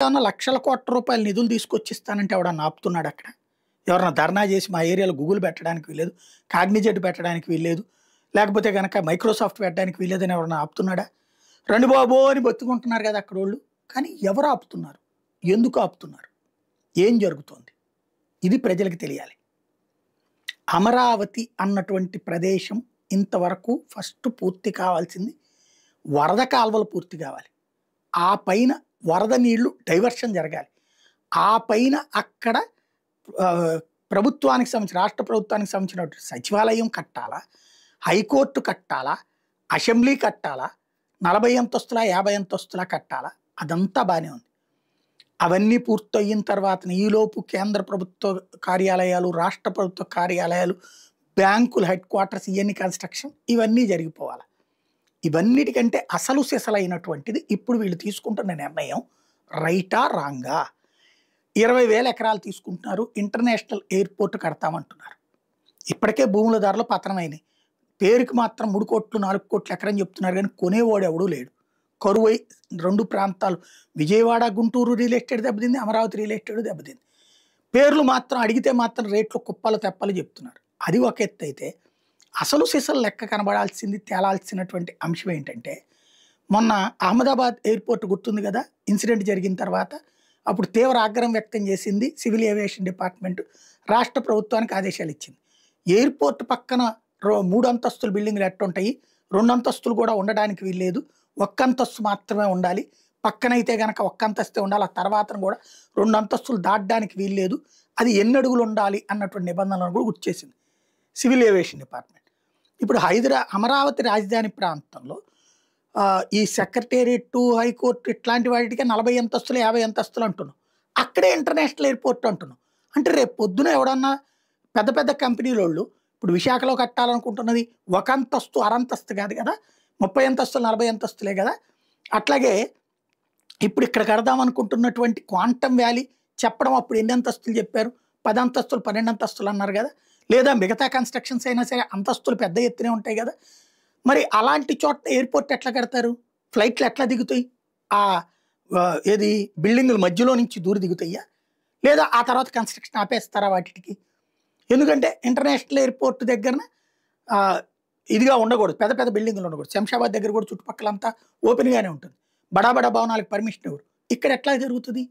ఏమన్నా లక్షల కోట్ల రూపాయల నిధులు తీసుకొచ్చిస్తానంటే ఎవడన్నా ఆపుతున్నాడు అక్కడ? ఎవరన్నా ధర్నా చేసి మా ఏరియాలో గూగుల్ పెట్టడానికి వీల్లేదు, కాగ్నిజెంట్ పెట్టడానికి వీల్లేదు, లేకపోతే గనక మైక్రోసాఫ్ట్ పెట్టడానికి వీల్లేదని ఎవరన్నా ఆపుతున్నాడా? రండి బాబో అని బతుకుంటున్నారు కదా అక్కడోళ్ళు. కానీ ఎవరు ఆపుతున్నారు? ఎందుకు ఆపుతున్నారు? ఏం జరుగుతోంది? ఇది ప్రజలకు తెలియాలి. అమరావతి అన్నటువంటి ప్రదేశం ఇంతవరకు ఫస్ట్ పూర్తి కావాల్సింది వరద కాలువలు పూర్తి కావాలి. ఆ పైన వరద నీళ్లు డైవర్షన్ జరగాలి. ఆ పైన అక్కడ ప్రభుత్వానికి సంబంధించిన రాష్ట్ర ప్రభుత్వానికి సంబంధించినటువంటి సచివాలయం కట్టాలా, హైకోర్టు కట్టాలా, అసెంబ్లీ కట్టాలా, 40 అంతస్తులా 50 అంతస్తులా కట్టాలా, అదంతా బాగానే ఉంది. అవన్నీ పూర్తయిన తర్వాత ఈలోపు కేంద్ర ప్రభుత్వ కార్యాలయాలు, రాష్ట్ర ప్రభుత్వ కార్యాలయాలు, బ్యాంకుల హెడ్ క్వార్టర్స్ ఇవన్నీ కన్స్ట్రక్షన్ ఇవన్నీ జరిగిపోవాలి. ఇవన్నిటికంటే అసలు సిసలైనటువంటిది ఇప్పుడు వీళ్ళు తీసుకుంటున్న నిర్ణయం రైటా రాంగా? 20,000 ఎకరాలు తీసుకుంటున్నారు, ఇంటర్నేషనల్ ఎయిర్పోర్ట్ కడతామంటున్నారు. ఇప్పటికే భూముల ధరలు పతనమైనాయి. పేరుకి మాత్రం 3 కోట్లు 4 కోట్లు ఎకరం చెప్తున్నారు, కానీ కొనేవాడు ఎవడూ లేడు. కరువై 2 ప్రాంతాలు విజయవాడ గుంటూరు రియల్ ఎస్టేట్ దెబ్బతింది, అమరావతి రియల్ ఎస్టేట్ దెబ్బతింది. పేర్లు మాత్రం అడిగితే మాత్రం రేట్లు కుప్పలు తెప్పలు చెప్తున్నారు. అది ఒక ఎత్తు అయితే అసలు సిసలు లెక్క కనబడాల్సింది తేలాల్సినటువంటి అంశం ఏంటంటే, మొన్న అహ్మదాబాద్ ఎయిర్పోర్ట్ గుర్తుంది కదా, ఇన్సిడెంట్ జరిగిన తర్వాత అప్పుడు తీవ్ర ఆగ్రహం వ్యక్తం చేసింది సివిల్ ఏవియేషన్ డిపార్ట్మెంట్, రాష్ట్ర ప్రభుత్వానికి ఆదేశాలు ఇచ్చింది. ఎయిర్పోర్ట్ పక్కన 3 అంతస్తుల బిల్డింగ్లు ఎట్టుంటాయి, 2 అంతస్తులు కూడా ఉండడానికి వీల్లేదు, 1 అంతస్తు మాత్రమే ఉండాలి, పక్కనైతే కనుక 1 అంతస్తే ఉండాలి, ఆ తర్వాత కూడా 2 అంతస్తులు దాటడానికి వీల్లేదు, అది ఎన్ని అడుగులు ఉండాలి అన్నటువంటి నిబంధనలను కూడా గుర్తించింది సివిల్ ఏవియేషన్ డిపార్ట్మెంట్. ఇప్పుడు అమరావతి రాజధాని ప్రాంతంలో ఈ సెక్రటేరియట్, హైకోర్టు ఇట్లాంటి వాటికి 40 అంతస్తులు 50 అంతస్తులు అంటున్నాం. అక్కడే ఇంటర్నేషనల్ ఎయిర్పోర్ట్ అంటున్నాం. అంటే రేపు పొద్దున ఎవడన్నా పెద్ద పెద్ద కంపెనీల వాళ్ళు ఇప్పుడు విశాఖలో కట్టాలనుకుంటున్నది 1 అంతస్తు అరంతస్తు కాదు కదా, 30 అంతస్తులు 40 అంతస్తులే కదా. అట్లాగే ఇప్పుడు ఇక్కడ కడదాం అనుకుంటున్నటువంటి క్వాంటమ్ వ్యాలీ చెప్పడం అప్పుడు ఎన్ని అంతస్తులు చెప్పారు? 10 అంతస్తులు 12 అంతస్తులు అన్నారు కదా. లేదా మిగతా కన్స్ట్రక్షన్స్ అయినా సరే అంతస్తులు పెద్ద ఎత్తునే ఉంటాయి కదా. మరి అలాంటి చోట ఎయిర్పోర్ట్ ఎట్లా కడతారు? ఫ్లైట్లు ఎట్లా దిగుతాయి? ఏది బిల్డింగుల మధ్యలో నుంచి దూరి దిగుతాయా, లేదా ఆ తర్వాత కన్స్ట్రక్షన్ ఆపేస్తారా వాటికి? ఎందుకంటే ఇంటర్నేషనల్ ఎయిర్పోర్ట్ దగ్గరన ఇదిగా ఉండకూడదు, పెద్ద పెద్ద బిల్డింగులు ఉండకూడదు. శంషాబాద్ దగ్గర కూడా చుట్టుపక్కలంతా ఓపెన్గానే ఉంటుంది, బడా బడా భవనాలకు పర్మిషన్ ఇవ్వరు. ఇక్కడ ఎట్లా జరుగుతుంది?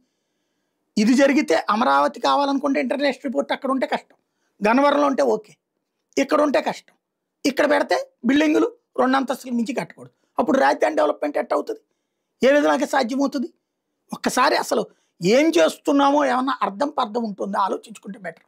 ఇది జరిగితే అమరావతి కావాలనుకుంటే ఇంటర్నేషనల్ ఎయిర్పోర్ట్ అక్కడ ఉంటే కష్టం, గన్నవరంలో ఉంటే ఓకే, ఇక్కడ ఉంటే కష్టం. ఇక్కడ పెడితే బిల్డింగులు 2 అంతస్తుల మించి కట్టకూడదు. అప్పుడు రాజధాని డెవలప్మెంట్ ఎట్ట అవుతుంది? ఏ విధంగా సాధ్యమవుతుంది? ఒక్కసారి అసలు ఏం చేస్తున్నామో ఏమన్నా అర్థం పర్థం ఉంటుందో ఆలోచించుకుంటే బెటర్.